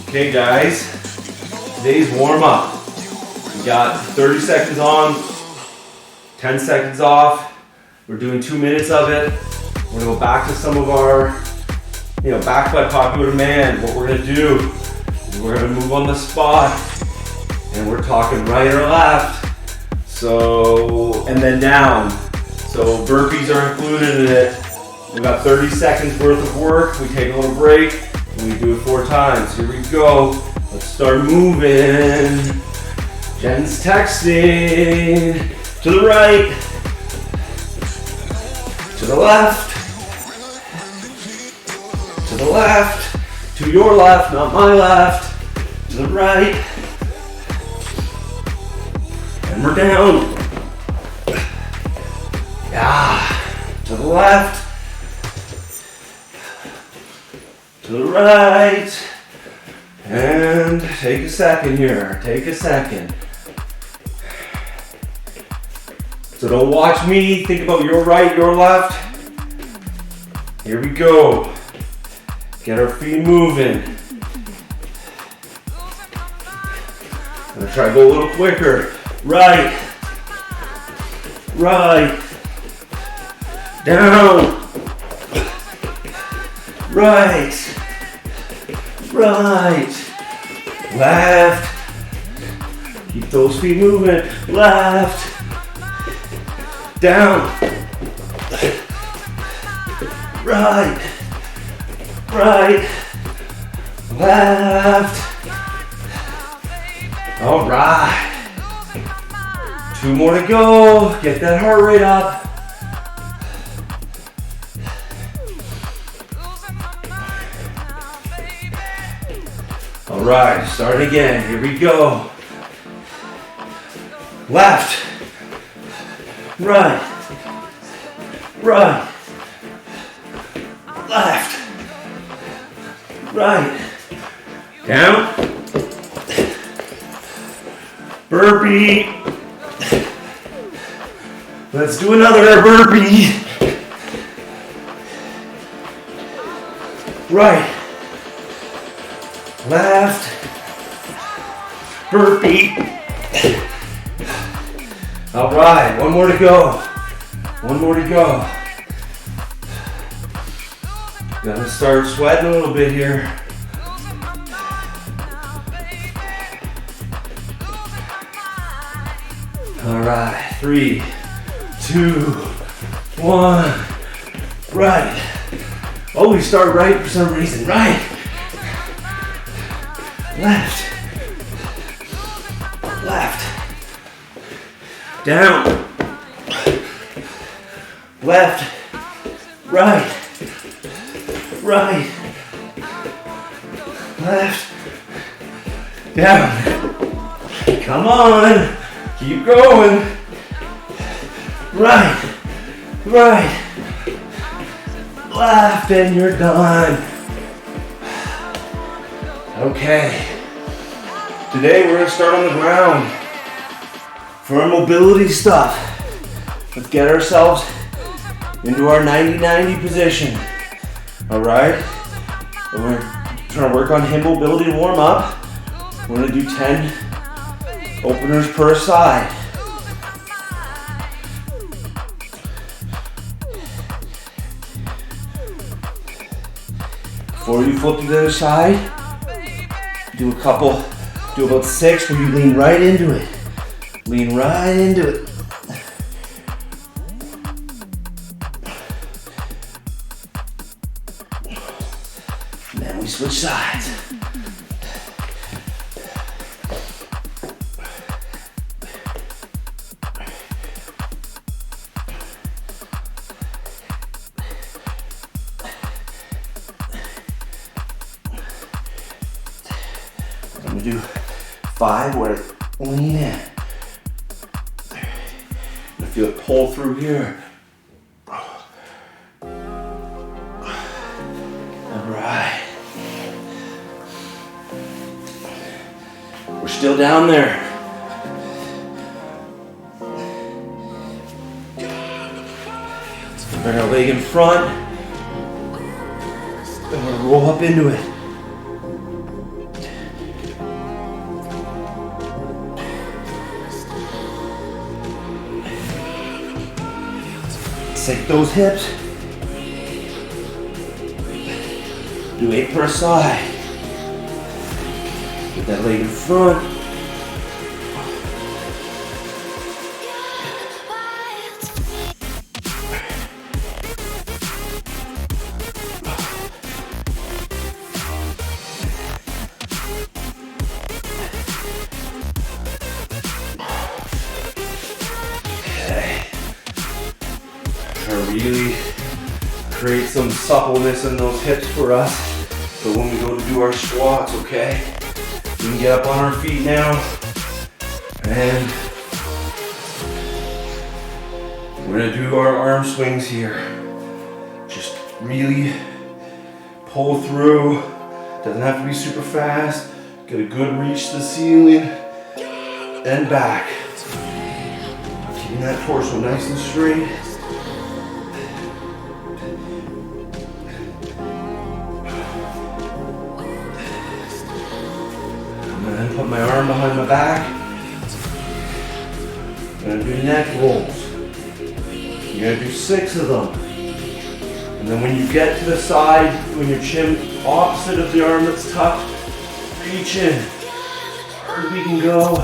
Okay guys, today's warm up. We got 30 seconds on, 10 seconds off. We're doing 2 minutes of it. We're gonna go back to some of our, back by popular demand. What we're gonna do is we're gonna move on the spot and we're talking right or left. So, and then down. So burpees are included in it. We got 30 seconds worth of work. We take a little break and we do it 4 times. Here we go. Let's start moving. Jen's texting. To the right. To the left. To the left. To your left, not my left. To the right. And we're down. Yeah. To the left. To the right. And take a second here. Take a second. So don't watch me. Think about your right, your left. Here we go. Get our feet moving. I'm gonna try to go a little quicker. Right. Right. Down. Right. Right. Left. Keep those feet moving. Left. Down. Right. Right. Left. All right. 2 more to go. Get that heart rate up. All right, start again. Here we go. Left. Right. Right. Left. Right. Down. Burpee. Let's do another burpee. Right. Left. Burpee. All right, 1 more to go. 1 more to go. Gotta start sweating a little bit here. All right, 3, 2, 1. Right. Oh, we start right for some reason. Right. Left. Left. Down. Left. Right. Right. Left. Down. Come on. Keep going. Right. Right. Left, and you're done. Okay. Today we're gonna start on the ground for our mobility stuff. Let's get ourselves into our 90-90 position. All right? We're trying to work on hip mobility to warm up. We're gonna do 10 openers per side. Before you flip to the other side, do about 6 where you lean right into it. Lean right into it. And then we switch sides. I'm gonna do 5 where I lean in. I feel it pull through here. All right. We're still down there. Let's bring our leg in front. I'm gonna roll up into it. Sink those hips. Do 8 per side. Get that leg in front. Really create some suppleness in those hips for us. So when we go to do our squats, okay? We can get up on our feet now. And we're gonna do our arm swings here. Just really pull through. Doesn't have to be super fast. Get a good reach to the ceiling and back. Keeping that torso nice and straight. Put my arm behind my back. I'm gonna do neck rolls. You're gonna do 6 of them. And then when you get to the side, when your chin opposite of the arm that's tucked, reach in. As hard as we can go.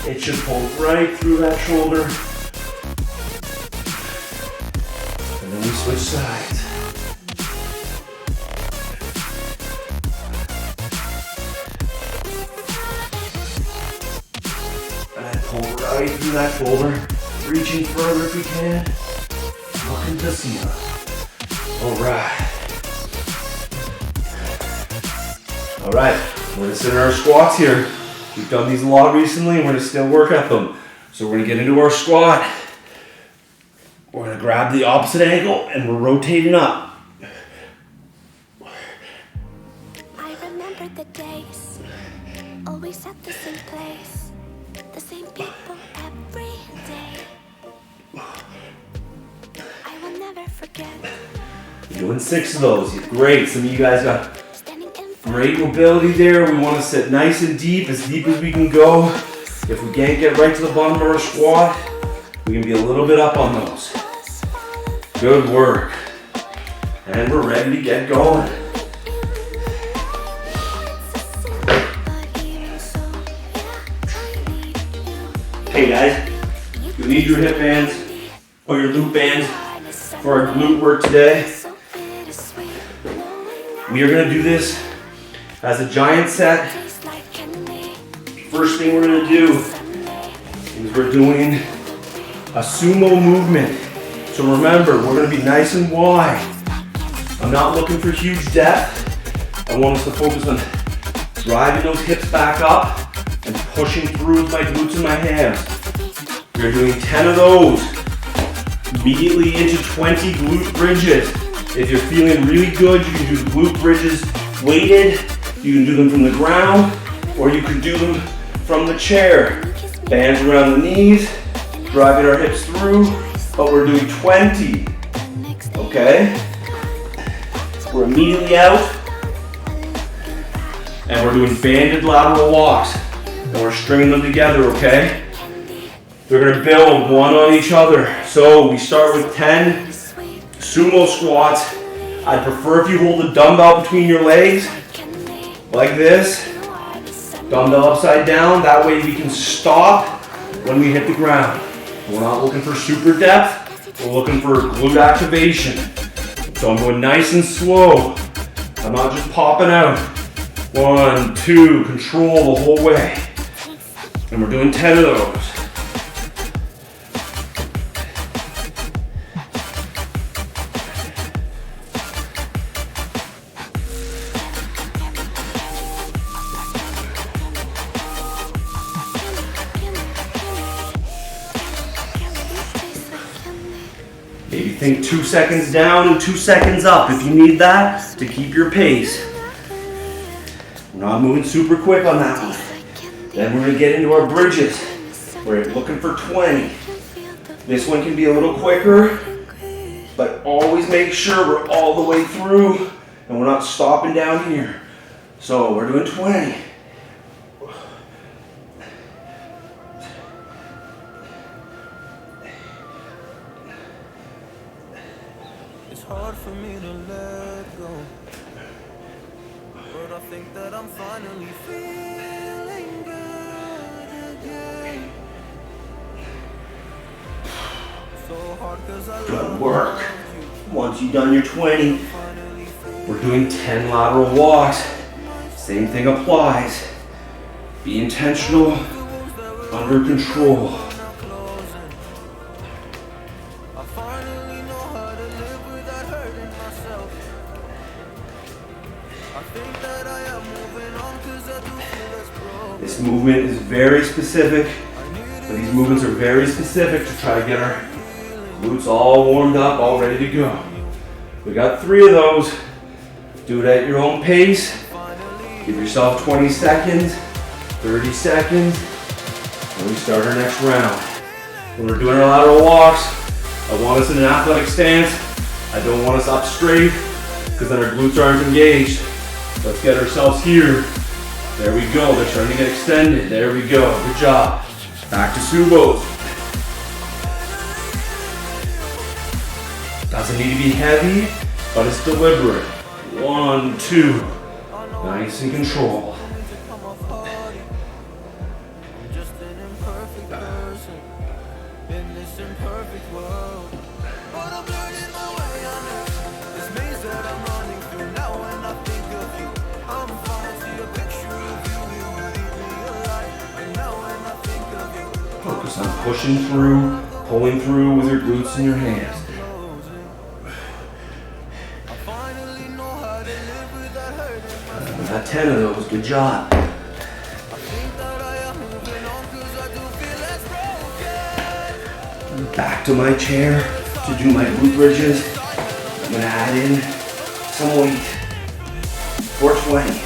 It should pull right through that shoulder. And then we switch sides. Pull right through that shoulder, reaching further if we can, looking to ceiling. All right, we're gonna sit in our squats here. We've done these a lot recently and we're gonna still work at them. So we're gonna get into our squat. We're gonna grab the opposite ankle and we're rotating up. I remember the days, always at the same place. The same people every day. I will never forget. You're doing 6 of those. Great. Some of you guys got great mobility there. We want to sit nice and deep as we can go. If we can't get right to the bottom of our squat, we can be a little bit up on those. Good work. And we're ready to get going. Hey guys, you need your hip bands or your loop bands for our glute work today. We are going to do this as a giant set. First thing we're going to do is we're doing a sumo movement. So remember, we're going to be nice and wide. I'm not looking for huge depth. I want us to focus on driving those hips back up and pushing through with my glutes and my hams. We're doing 10 of those. Immediately into 20 glute bridges. If you're feeling really good, you can do the glute bridges weighted. You can do them from the ground, or you can do them from the chair. Bands around the knees, driving our hips through, but we're doing 20. Okay? We're immediately out, and we're doing banded lateral walks. And we're stringing them together, okay? They're gonna build one on each other. So we start with 10 sumo squats. I'd prefer if you hold the dumbbell between your legs, like this. Dumbbell upside down, that way we can stop when we hit the ground. We're not looking for super depth, we're looking for glute activation. So I'm going nice and slow. I'm not just popping out. 1, 2, control the whole way. And we're doing 10 of those. Maybe think 2 seconds down and 2 seconds up if you need that to keep your pace. We're not moving super quick on that one. Then we're gonna get into our bridges. We're looking for 20. This one can be a little quicker, but always make sure we're all the way through and we're not stopping down here. So we're doing 20. It's hard for me to let go, but I think that I'm finally feeling good again. So hard 'cause I Good work. Once you've done your 20, we're doing 10 lateral walks. Same thing applies. Be intentional, under control. I finally know how to live without hurting myself. I think that I am moving on 'cause I do feel less broken. This movement is very specific. But these movements are very specific to try to get our glutes all warmed up, all ready to go. We got 3 of those. Do it at your own pace. Give yourself 20 seconds, 30 seconds, and we start our next round. When we're doing our lateral walks, I want us in an athletic stance. I don't want us up straight, because then our glutes aren't engaged. Let's get ourselves here. There we go, they're starting to get extended. There we go, good job. Back to subos. Doesn't need to be heavy, but it's deliberate. 1, 2, nice and control. I'm just an imperfect person in this imperfect world, but I'm learning my way on it. This maze that I'm running through now, when I think of you, I'm falling to a picture of you. You lead me alive, and now when I think of you, Focus on pushing through, pulling through with your glutes and your hands. I finally know how to live without hurting myself. We got 10 of those, good job. I think that I am moving on 'cause I do feel less broken. Back to my chair to do my glute bridges. I'm gonna add in some weight for 20.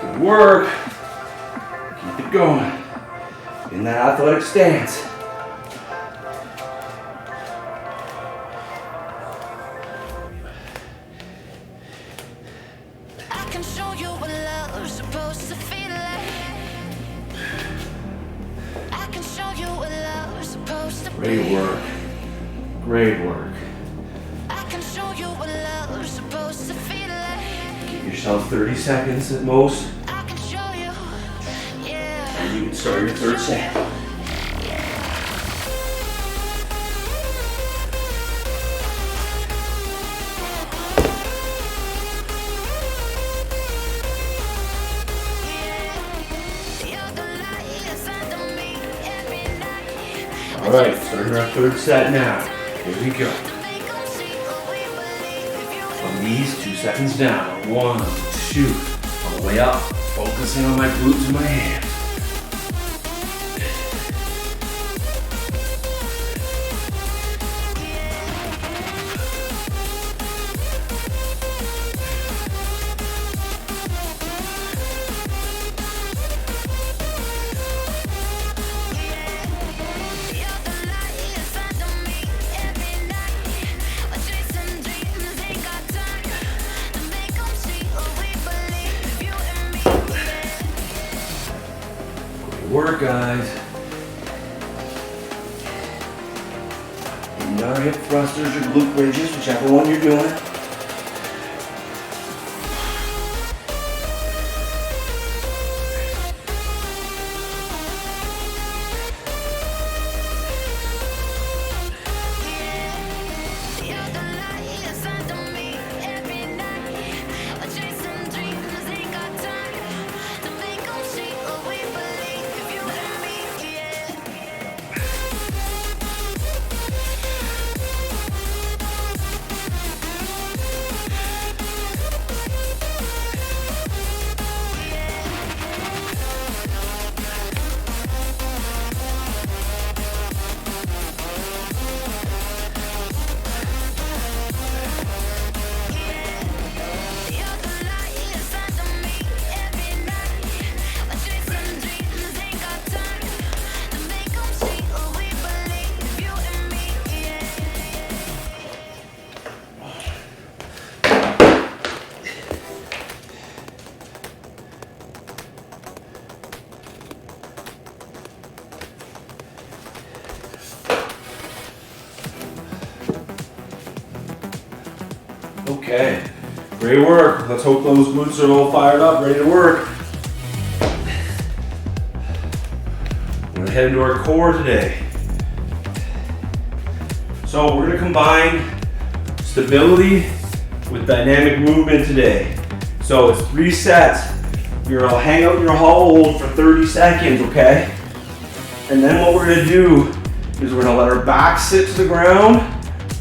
Good work. Keep it going. In that athletic stance. I can show you what love's supposed to feel like. I can show you what love's supposed to be. Great work. Great work. I can show you what love's supposed to feel like. Give yourself 30 seconds at most, I can show you, yeah. and you can start your 3rd set. All right, starting our 3rd set now. Here we go. From these, 2 seconds down. 1, 2, on the way up, focusing on my glutes and my hands. Work, guys. Your hip thrusters or glute bridges, whichever one you're doing. Okay, great work. Let's hope those glutes are all fired up, ready to work. We're gonna head into our core today. So we're gonna combine stability with dynamic movement today. So it's 3 sets. You're gonna hang out in your hollow hold for 30 seconds, okay? And then what we're gonna do is we're gonna let our back sit to the ground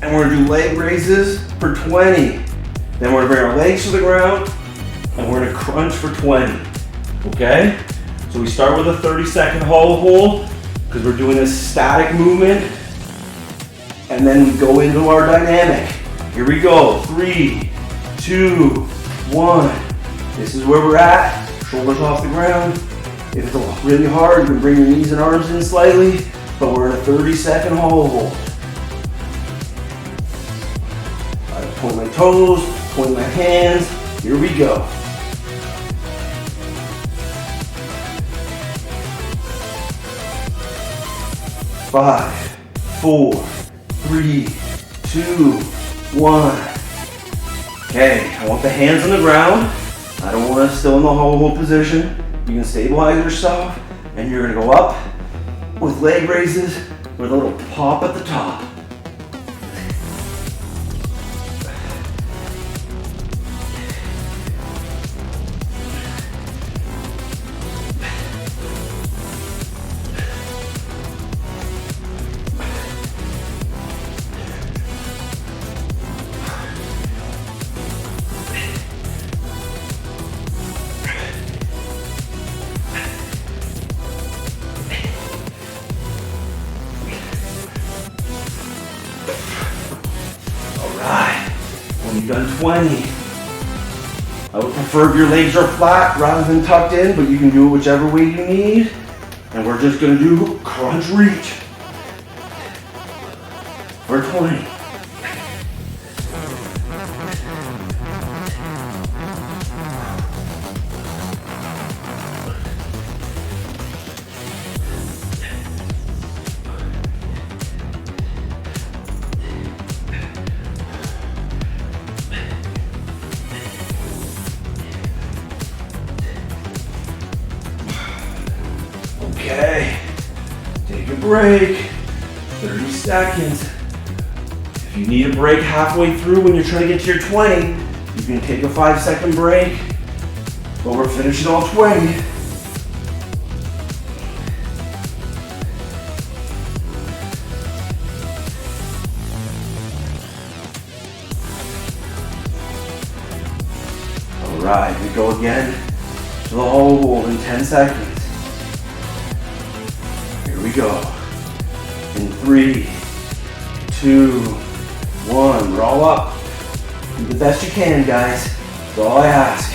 and we're gonna do leg raises for 20. Then we're gonna bring our legs to the ground and we're gonna crunch for 20, okay? So we start with a 30-second hollow hold because we're doing a static movement, and then we go into our dynamic. Here we go, 3, 2, 1. This is where we're at, shoulders off the ground. If it's really hard, you can bring your knees and arms in slightly, but we're in a 30-second hollow hold. I point my toes, point my hands, here we go. 5, 4, 3, 2, 1. Okay, I want the hands on the ground. I don't want us still in the hollow hold position. You can stabilize yourself, and you're gonna go up with leg raises with a little pop at the top. When you've done 20, I would prefer if your legs are flat rather than tucked in, but you can do it whichever way you need. And we're just gonna do crunch reach for 20. Okay, take a break, 30 seconds. If you need a break halfway through when you're trying to get to your 20, you can take a 5-second break, but we're finishing all 20. All right, we go again to the hollow hold in 10 seconds. Here we go. In 3, 2, 1. We're all up. Do the best you can, guys. That's all I ask.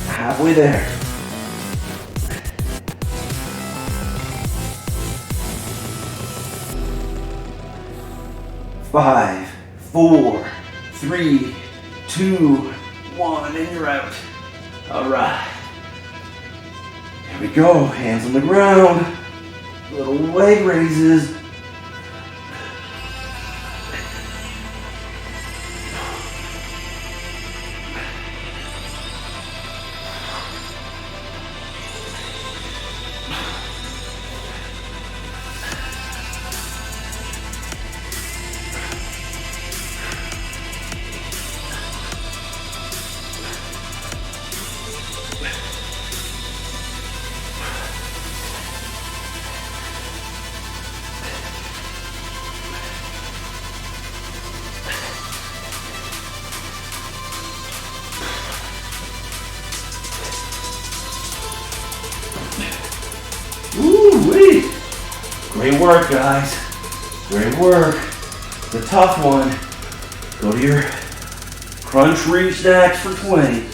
Halfway there. 5, 4, 3, 2, 1, and you're out. All right. Here we go. Hands on the ground. Little leg raises. Woo-wee! Great work, guys. Great work. The tough one. Go to your crunch reach next for 20.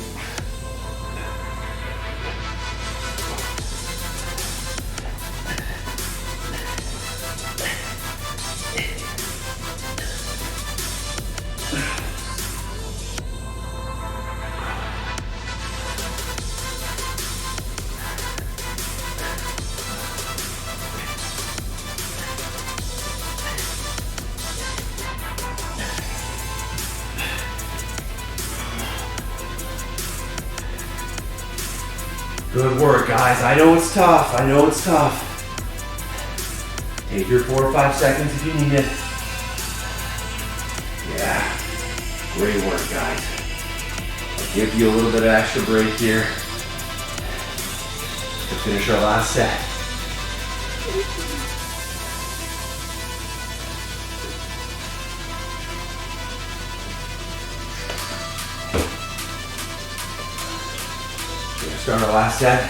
Good work, guys. I know it's tough. I know it's tough. Take your 4 or 5 seconds if you need it. Yeah. Great work, guys. I'll give you a little bit of extra break here to finish our last set. We're gonna start our last set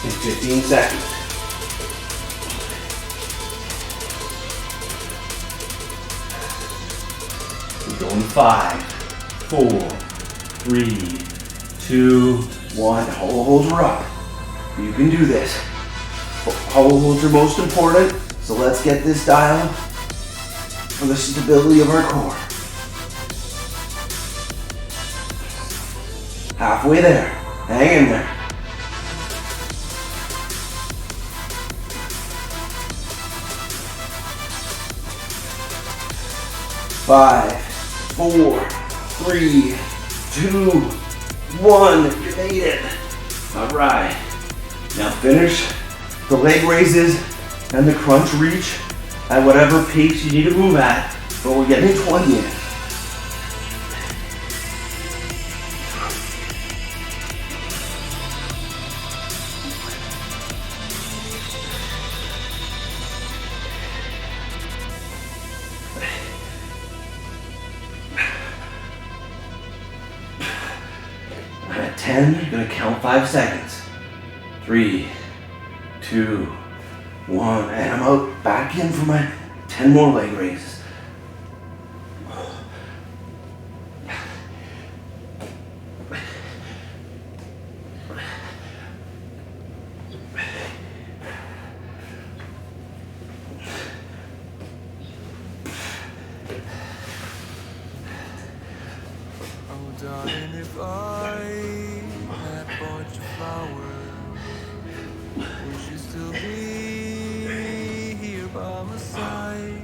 in 15 seconds. We're going 5, 4, 3, 2, 1. Holds are up. You can do this. Holds are most important, so let's get this dialed for the stability of our core. Halfway there. Hang in there. Five, 4, 3, 2, 1. You made it. All right. Now finish the leg raises and the crunch reach at whatever pace you need to move at, but we're getting 20 in. At 10, you're gonna count 5 seconds. 3, 2, 1, and I'm out back in for my 10 more leg raises. Oh, darling, if I had bought you flowers, would you still be here by my side?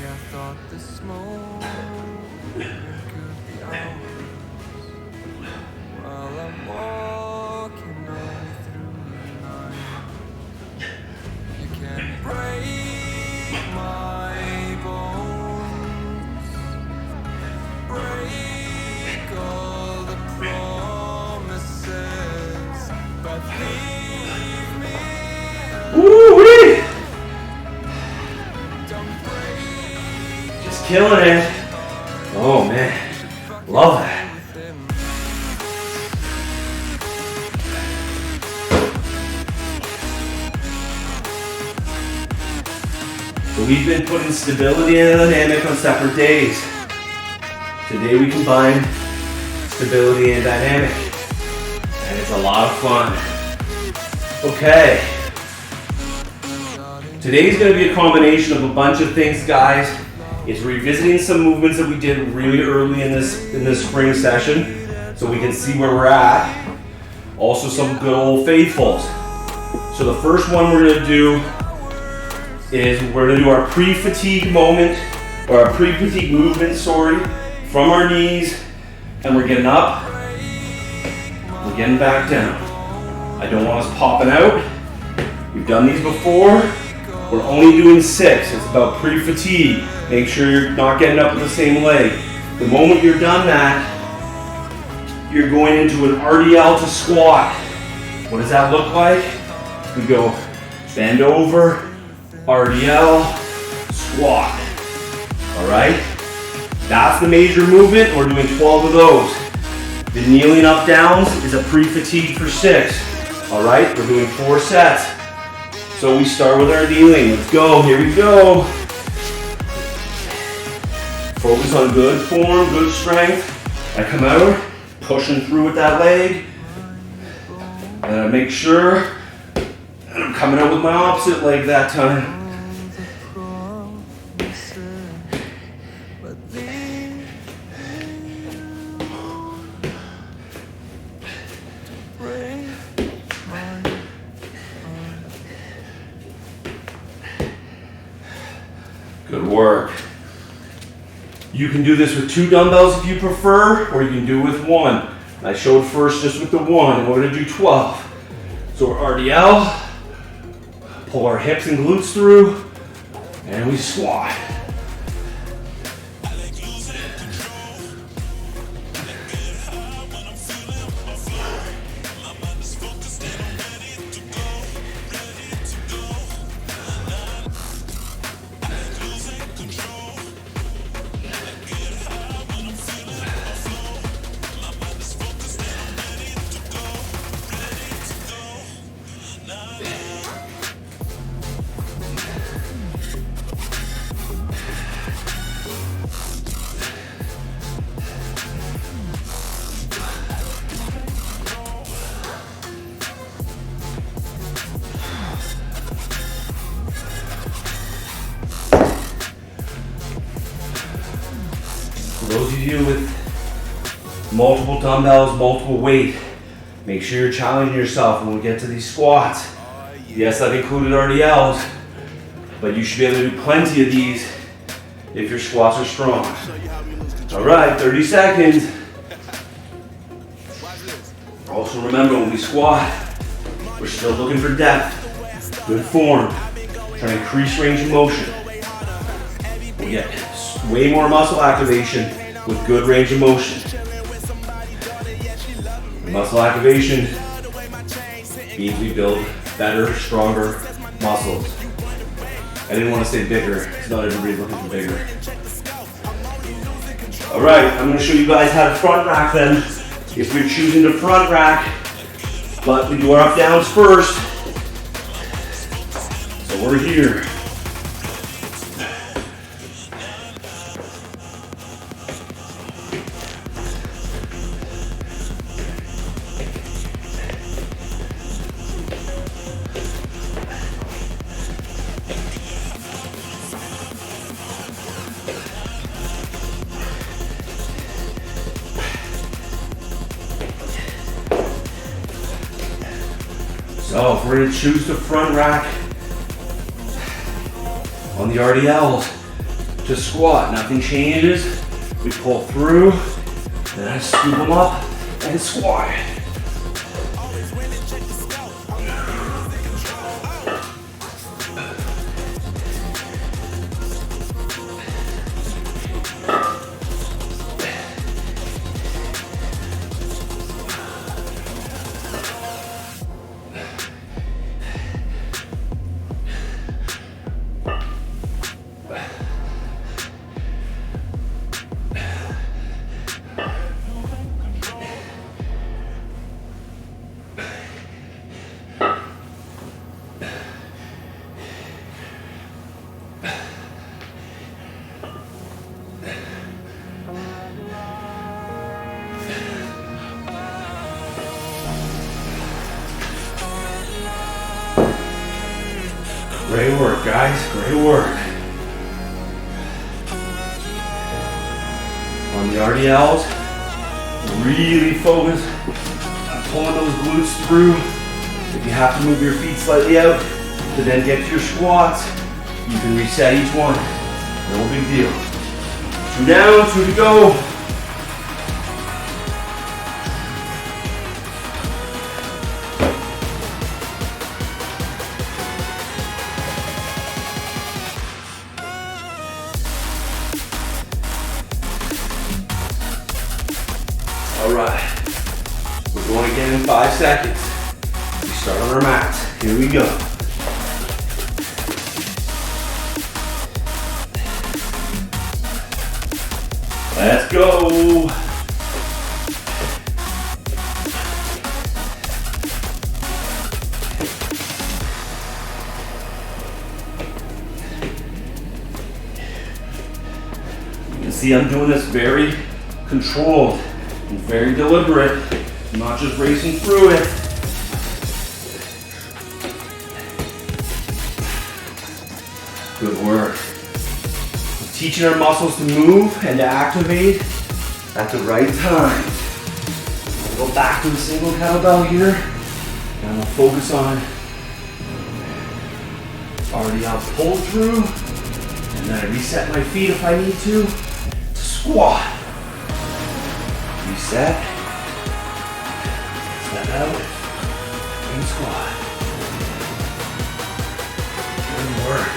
Yeah, I thought the smoke could be ours while I'm walking on through the night. You can break my bones, break all the promises, but leave me. Woo-wee! Don't break Just killing it. Oh man, love that. them. So we've been putting stability and dynamic on separate days. Today we combine stability and dynamic, and it's a lot of fun. Okay. Today's going to be a combination of a bunch of things, guys. It's revisiting some movements that we did really early in this spring session, so we can see where we're at. Also some good old faithfuls. So the first one we're going to do is we're going to do our pre-fatigue moment, or our pre-fatigue movement, from our knees, and we're getting up, we're getting back down. I don't want us popping out. We've done these before. We're only doing 6. It's about pre-fatigue. Make sure you're not getting up with the same leg. The moment you're done that, you're going into an RDL to squat. What does that look like? We go bend over, RDL, squat. All right? That's the major movement. We're doing 12 of those. The kneeling up downs is a pre-fatigue for 6. All right? We're doing 4 sets. So we start with our kneeling. Let's go. Here we go. Focus on good form, good strength. I come out, pushing through with that leg. And I make sure that I'm coming out with my opposite leg that time. Good work. You can do this with 2 dumbbells if you prefer, or you can do it with 1. I showed first just with the 1, and we're gonna do 12. So we're RDL, pull our hips and glutes through, and we squat. For those of you with multiple dumbbells, multiple weight, make sure you're challenging yourself when we get to these squats. Yes, I've included RDLs, but you should be able to do plenty of these if your squats are strong. All right, 30 seconds. Also remember, when we squat, we're still looking for depth, good form, trying to increase range of motion. We get way more muscle activation with good range of motion. Muscle activation means we build better, stronger muscles. I didn't want to say bigger, because not everybody's looking for bigger. All right, I'm going to show you guys how to front rack then. If we're choosing to front rack, but we do our up downs first. So we're here. So if we're going to choose the front rack on the RDLs to squat, nothing changes. We pull through, then I scoop them up and squat. Great work, guys, great work. On the RDLs, really focus on pulling those glutes through. If you have to move your feet slightly out to then get to your squats, you can reset each one. No big deal. 2 down, 2 to go. All right, we're going again in 5 seconds. We start on our mats. Here we go. Let's go. You can see I'm doing this very controlled and very deliberate. I'm not just racing through it. Good work. We're teaching our muscles to move and to activate at the right time. We'll go back to the single kettlebell here, and we'll focus on RDL pull through, and then I reset my feet if I need to squat. Reset, Step out and squat. Good work.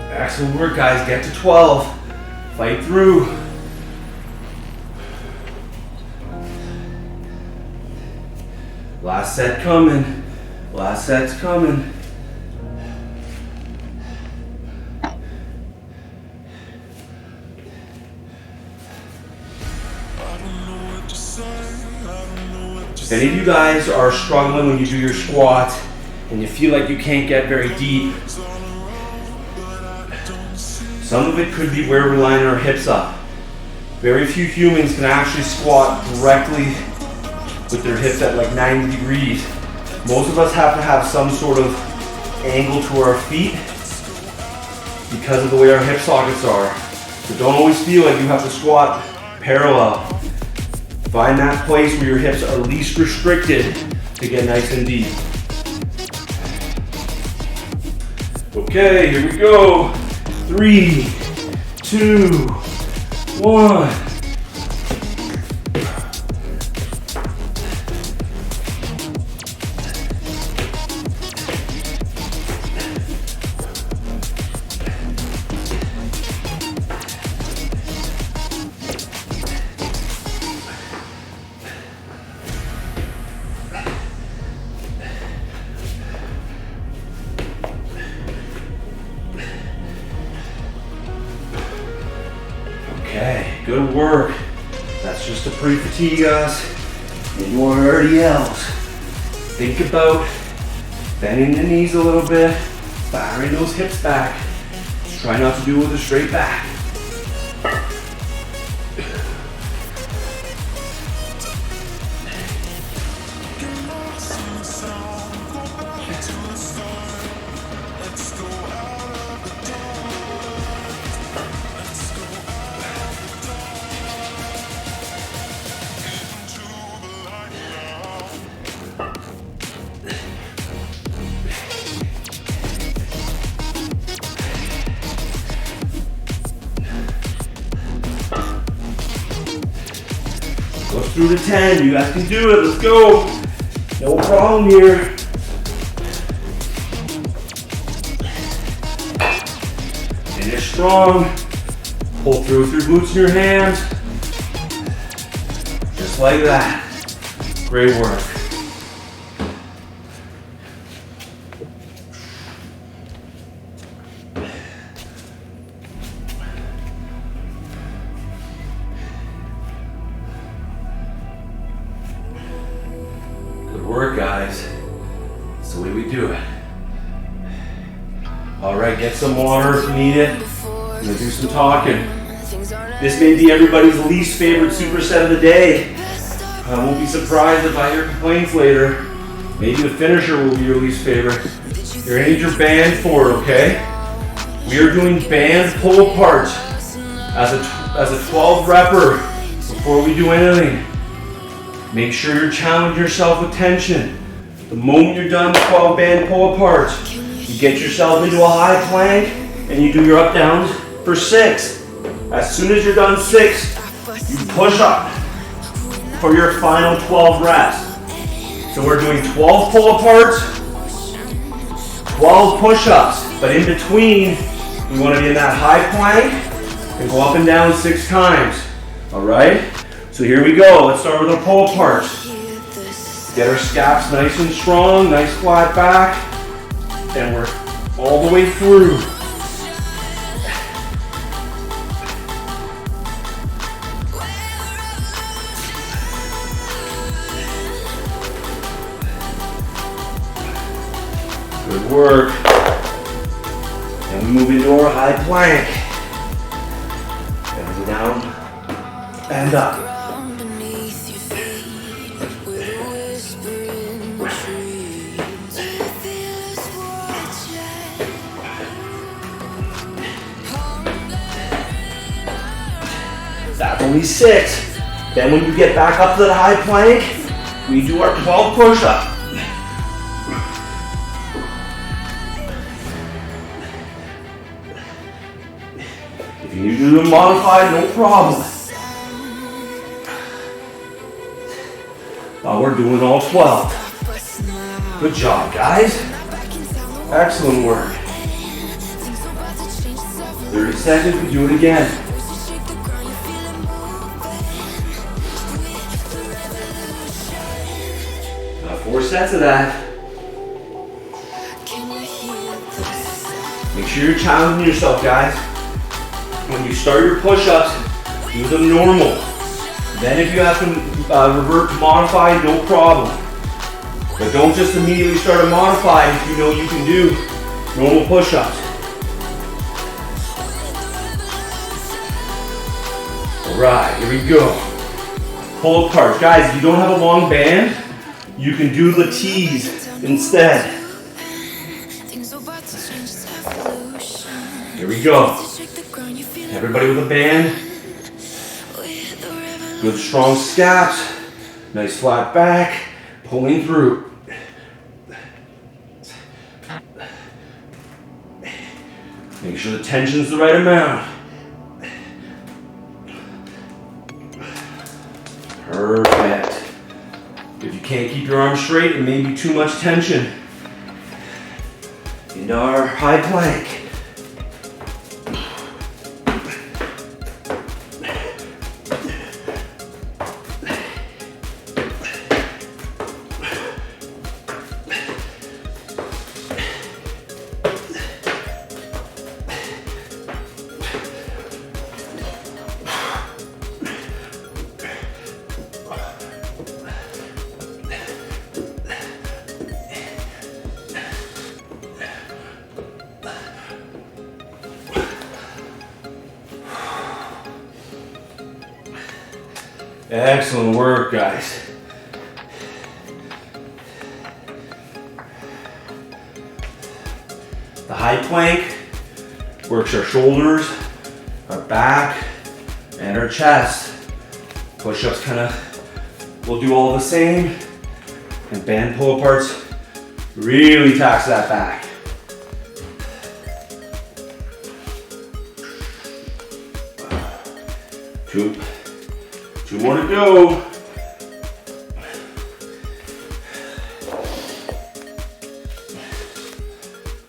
Excellent work, guys. Get to 12. Fight through. Last set coming. Last set's coming. If any of you guys are struggling when you do your squat and you feel like you can't get very deep, some of it could be where we're lining our hips up. Very few humans can actually squat directly with their hips at like 90 degrees. Most of us have to have some sort of angle to our feet because of the way our hip sockets are. So don't always feel like you have to squat parallel. Find that place where your hips are least restricted to get nice and deep. Okay, here we go. 3, 2, 1. Okay, good work. That's just to pre-fatigue us. And you want already else. Think about bending the knees a little bit, firing those hips back. Just try not to do it with a straight back. Go through to 10. You guys can do it. Let's go. No problem here. Finish strong. Pull through with your glutes in your hands. Just like that. Great work. Work, guys. It's the way we do it. All right, get some water if you need it. I'm gonna do some talking. This may be everybody's least favorite superset of the day. I won't be surprised if I hear complaints later. Maybe the finisher will be your least favorite. You're gonna need your band for it, okay? We are doing band pull apart as a 12 repper before we do anything. Make sure you're challenging yourself with tension. The moment you're done with 12 band pull apart, you get yourself into a high plank and you do your up downs for 6. As soon as you're done 6, you push up for your final 12 reps. So we're doing 12 pull aparts, 12 push-ups, but in between, we want to be in that high plank and go up and down 6 times. All right? So here we go. Let's start with our pull apart. Get our scaps nice and strong, nice flat back, and we're all the way through. Good work. And we move into our high plank. down and up. Ground beneath your feet, with a whisper in the trees. Do you feel us watching? That's only 6. Then when you get back up to the high plank, we do our 12 push-ups. If you need to do them modified, no problem. But we're doing all 12. Good job, guys. Excellent work. 30 seconds, we do it again. 4 sets of that. Make sure you're challenging yourself, guys. When you start your push-ups, do them normal. Then if you have to revert to modified, no problem. But don't just immediately start a modified if you know you can do normal push-ups. Alright, here we go. Pull apart. Guys, if you don't have a long band, you can do the T's instead. Here we go. Everybody with a band. Good strong scaps. Nice flat back. Pulling through. Make sure the tension's the right amount. Perfect. If you can't keep your arms straight, it may be too much tension. Into our high plank. Excellent work, guys. The high plank works our shoulders, our back, and our chest. Push-ups we'll do all the same. And band pull-aparts really tax that back. Two more to go.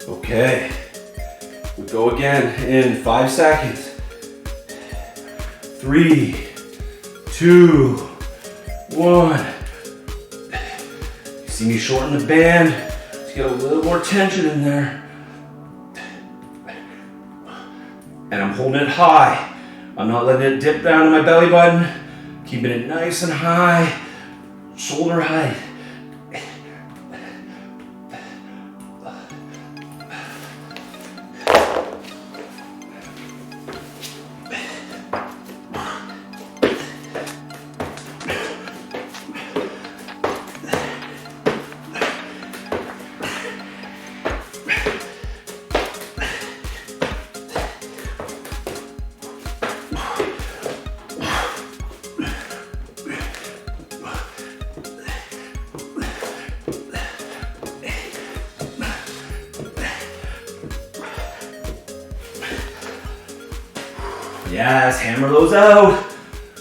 Okay, we go again in 5 seconds. 3, 2, 1. You see me shorten the band. Let's get a little more tension in there. And I'm holding it high. I'm not letting it dip down to my belly button. Keeping it nice and high, shoulder height. Yes, hammer those out.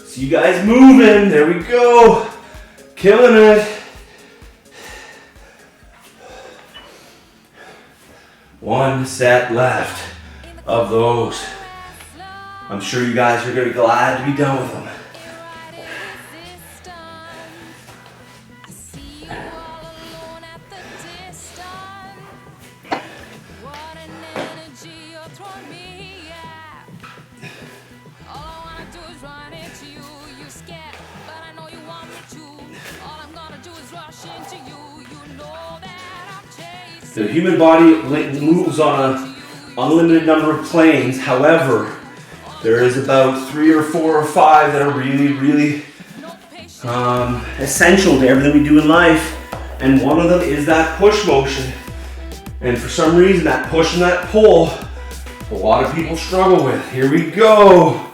See you guys moving. There we go. Killing it. One set left of those. I'm sure you guys are going to be glad to be done with them. The human body moves on an unlimited number of planes. However, There is about 3 or 4 or 5 that are really essential to everything we do in life. And one of them is that push motion. And for some reason, that push and that pull, a lot of people struggle with. Here we go.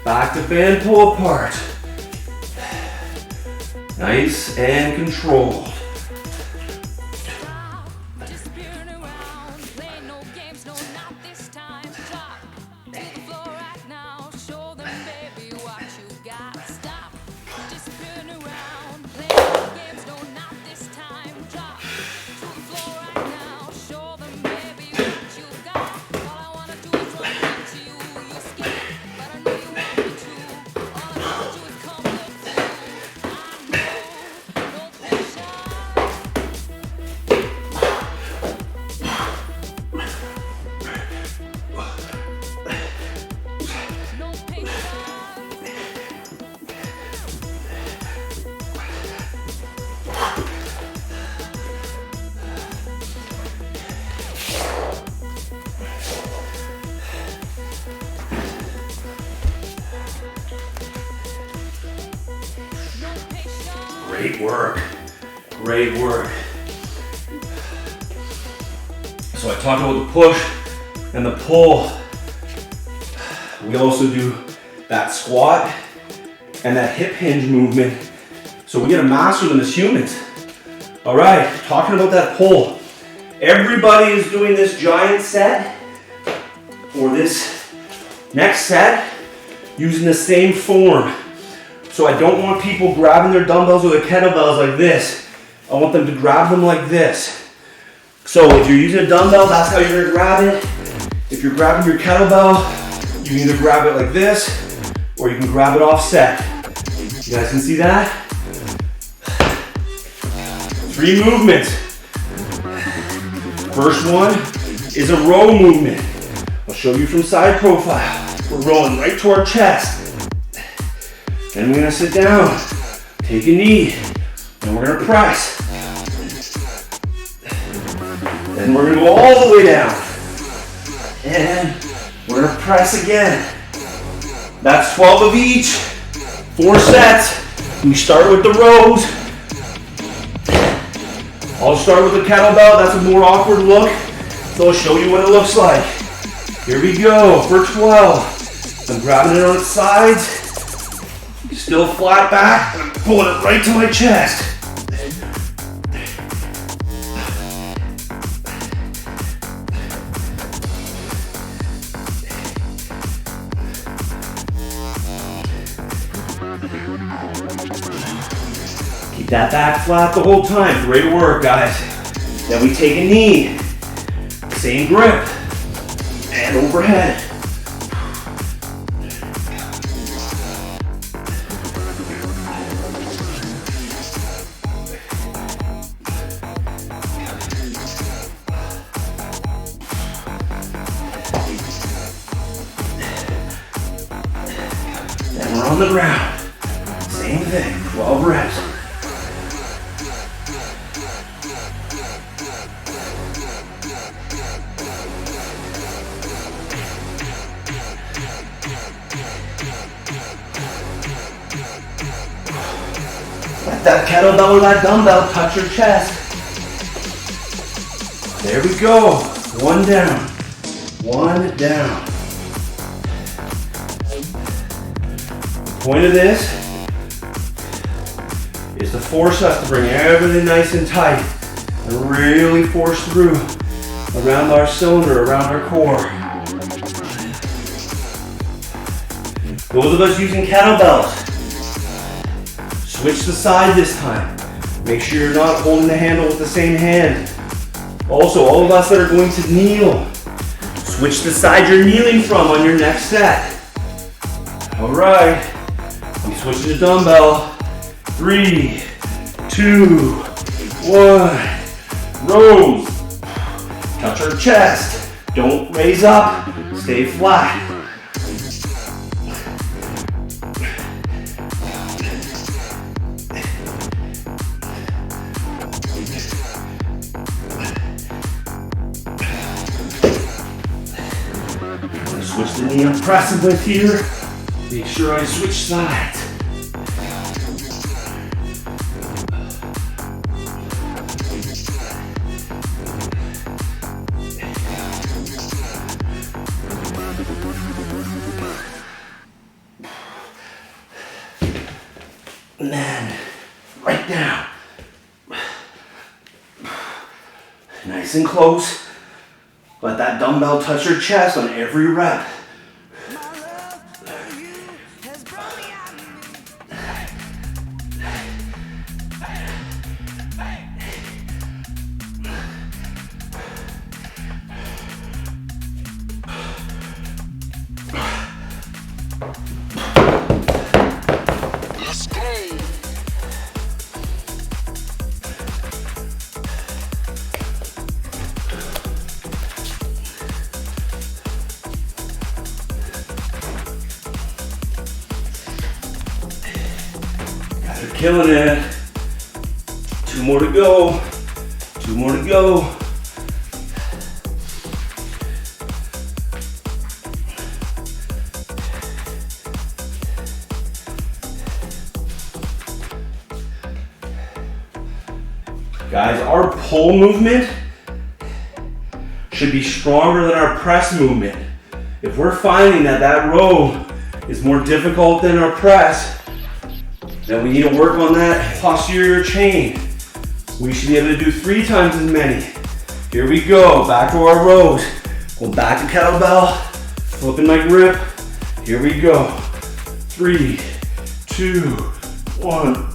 Back to bend, pull apart. Nice and controlled. Great work. Great work. So I talked about the push and the pull. We also do that squat and that hip hinge movement. So we gotta master them as humans. All right, talking about that pull. Everybody is doing this giant set or this next set using the same form. So I don't want people grabbing their dumbbells or their kettlebells like this. I want them to grab them like this. So if you're using a dumbbell, that's how you're gonna grab it. If you're grabbing your kettlebell, you can either grab it like this, or you can grab it offset. You guys can see that? 3 movements. First one is a row movement. I'll show you from side profile. We're rolling right to our chest. Then we're gonna sit down, take a knee, and we're gonna press. Then we're gonna go all the way down. And we're gonna press again. That's 12 of each, 4 sets. We start with the rows. I'll start with the kettlebell, that's a more awkward look. So I'll show you what it looks like. Here we go, for 12. I'm grabbing it on its sides. Still flat back, and I'm pulling it right to my chest. Keep that back flat the whole time. Great work, guys. Then we take a knee. Same grip. And overhead. On the ground. Same thing, 12 reps. Let that kettlebell or that dumbbell touch your chest. There we go. 1 down. 1 down. Point of this is to force us to bring everything nice and tight and really force through around our cylinder, around our core. Those of us using kettlebells, switch the side this time. Make sure you're not holding the handle with the same hand. Also, all of us that are going to kneel, switch the side you're kneeling from on your next set. All right. I'm switching to dumbbell. 3, 2, 1. Rows. Touch our chest. Don't raise up. Stay flat. Switch the knee up, pressing with here. Make sure I switch sides. And then right down. Nice and close. Let that dumbbell touch your chest on every rep. Killing it. 2 more to go. 2 more to go. Guys, our pull movement should be stronger than our press movement. If we're finding that that row is more difficult than our press, then we need to work on that posterior chain. We should be able to do 3 times as many. Here we go, back to our rows. Going back to kettlebell, flipping my grip. Here we go. 3, 2, 1.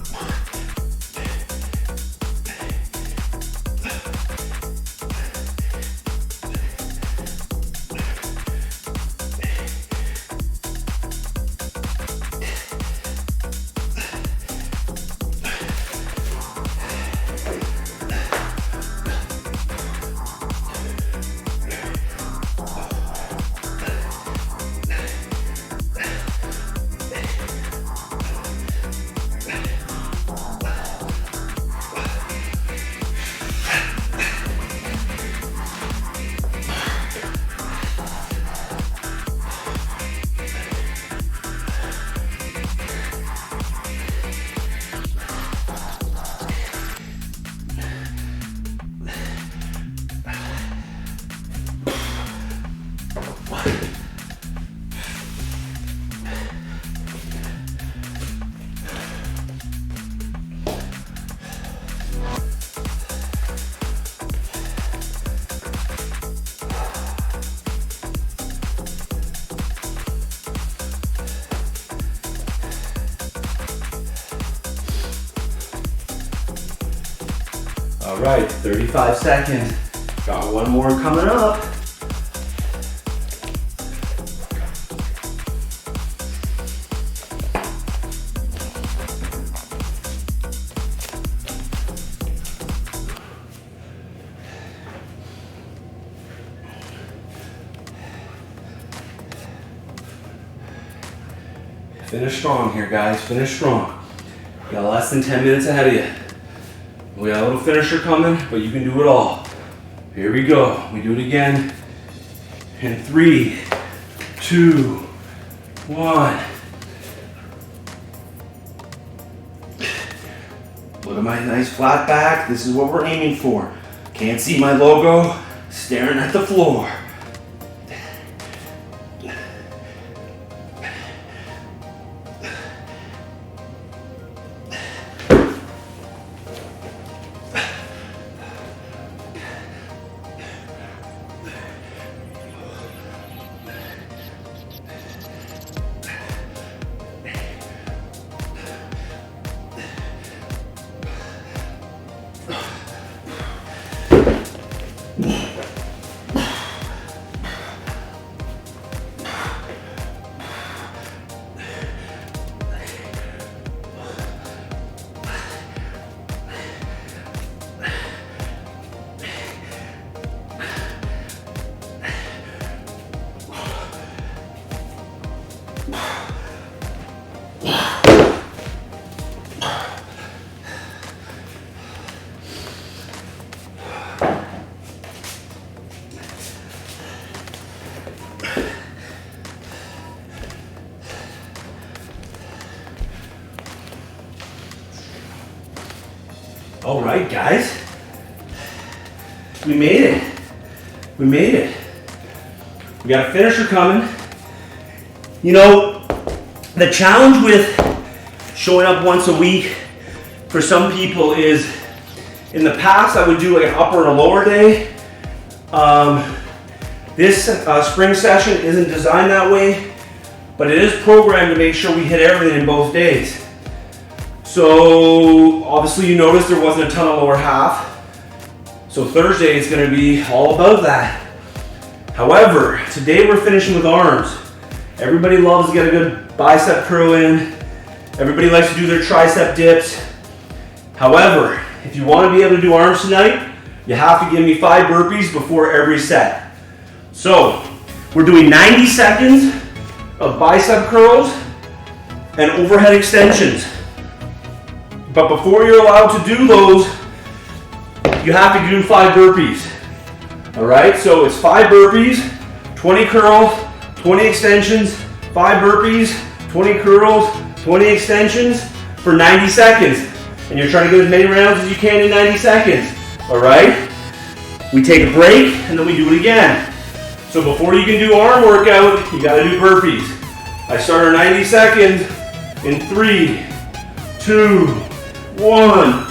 All right, 35 seconds. Got 1 more coming up. Finish strong here, guys. Finish strong. You got less than 10 minutes ahead of you. We got a little finisher coming, but you can do it all. Here we go. We do it again. In 3, 2, 1. Look at my nice flat back. This is what we're aiming for. Can't see my logo. Staring at the floor. All right, guys. We made it. We made it. We got a finisher coming. You know, the challenge with showing up once a week for some people is, in the past I would do like an upper and a lower day. This spring session isn't designed that way, but it is programmed to make sure we hit everything in both days. So obviously you noticed there wasn't a ton of lower half. So Thursday is going to be all about that. However, today we're finishing with arms. Everybody loves to get a good bicep curl in. Everybody likes to do their tricep dips. However, if you want to be able to do arms tonight, you have to give me 5 burpees before every set. So we're doing 90 seconds of bicep curls and overhead extensions. But before you're allowed to do those, you have to do 5 burpees. All right, so it's 5 burpees, 20 curls, 20 extensions, 5 burpees, 20 curls, 20 extensions for 90 seconds. And you're trying to get as many rounds as you can in 90 seconds. All right? We take a break and then we do it again. So before you can do arm workout, you gotta do burpees. I start our 90 seconds in 3, 2, 1.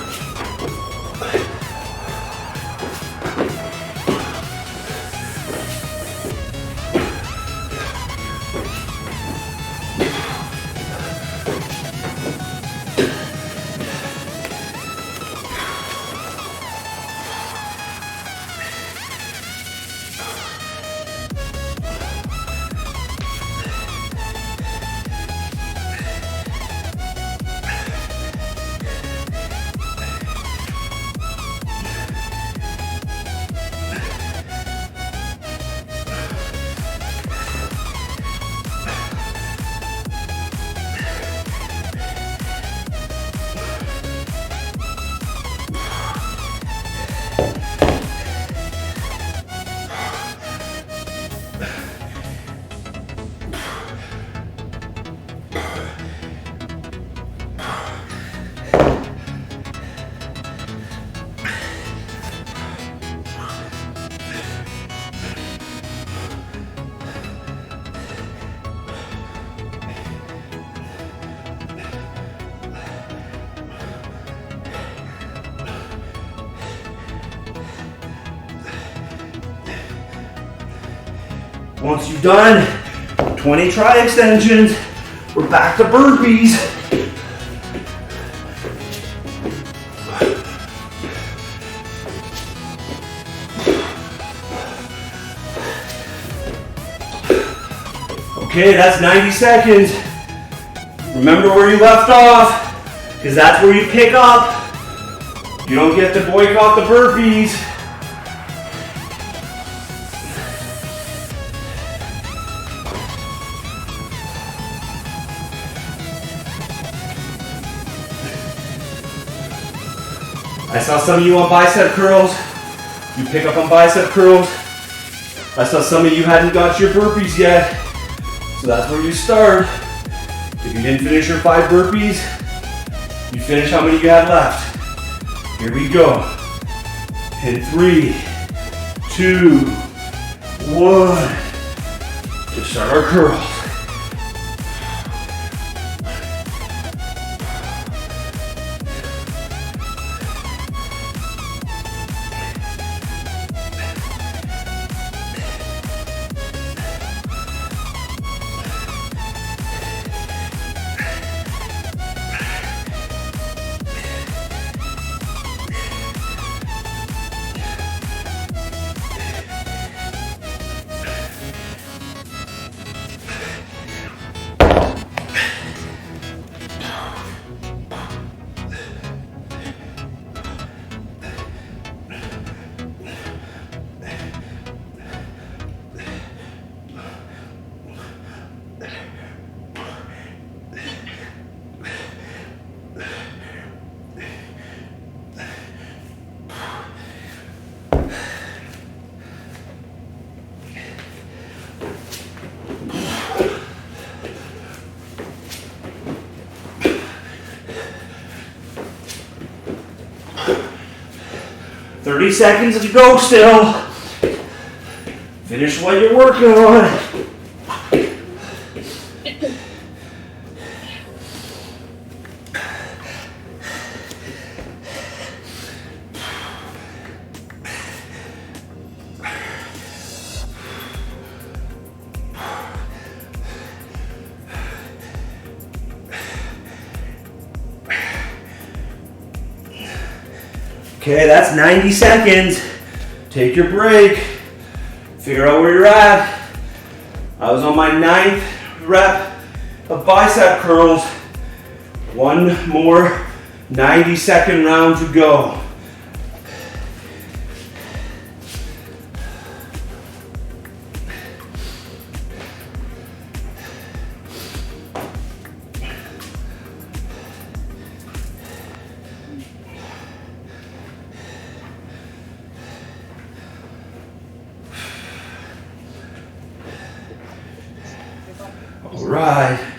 Once you've done 20 tri extensions, we're back to burpees. Okay, that's 90 seconds. Remember where you left off, because that's where you pick up. You don't get to boycott the burpees. I saw some of you on bicep curls. You pick up on bicep curls. I saw some of you hadn't got your burpees yet. So that's where you start. If you didn't finish your 5 burpees, you finish how many you had left. Here we go. In 3, 2, 1. To start our curls. 30 seconds to go still. Finish what you're working on. Okay, that's 90 seconds. Take your break. Figure out where you're at. I was on my 9th rep of bicep curls. One more 90-second round to go. All right,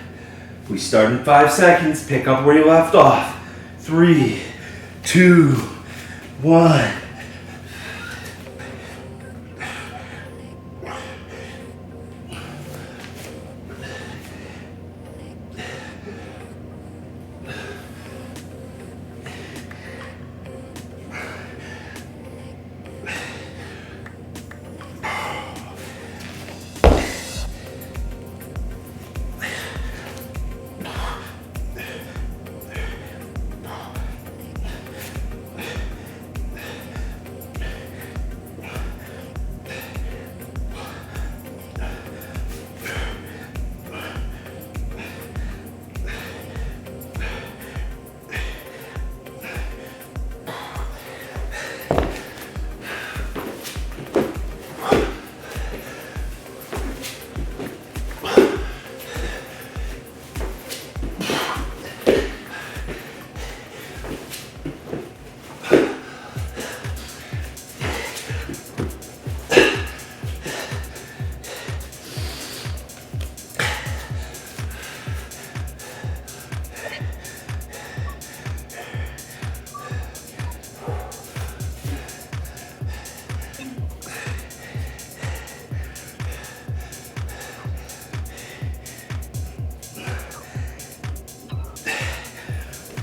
we start in 5 seconds. Pick up where you left off. 3, 2, 1.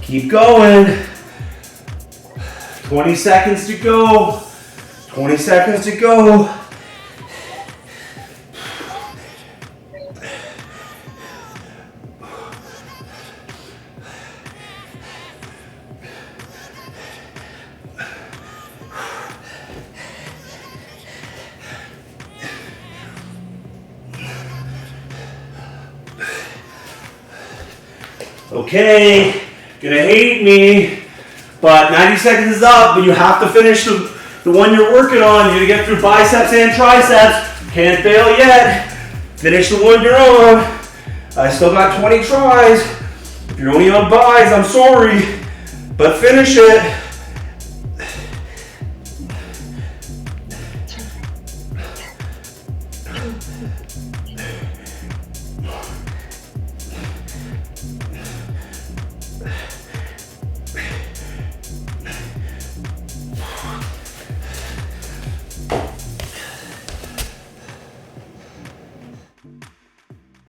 Keep going. 20 seconds to go. 20 seconds to go. Okay, gonna hate me, but 90 seconds is up, but you have to finish the one you're working on. You're gonna get through biceps and triceps. Can't fail yet. Finish the one you're on. I still got 20 tries. If you're only on bis, I'm sorry, but finish it.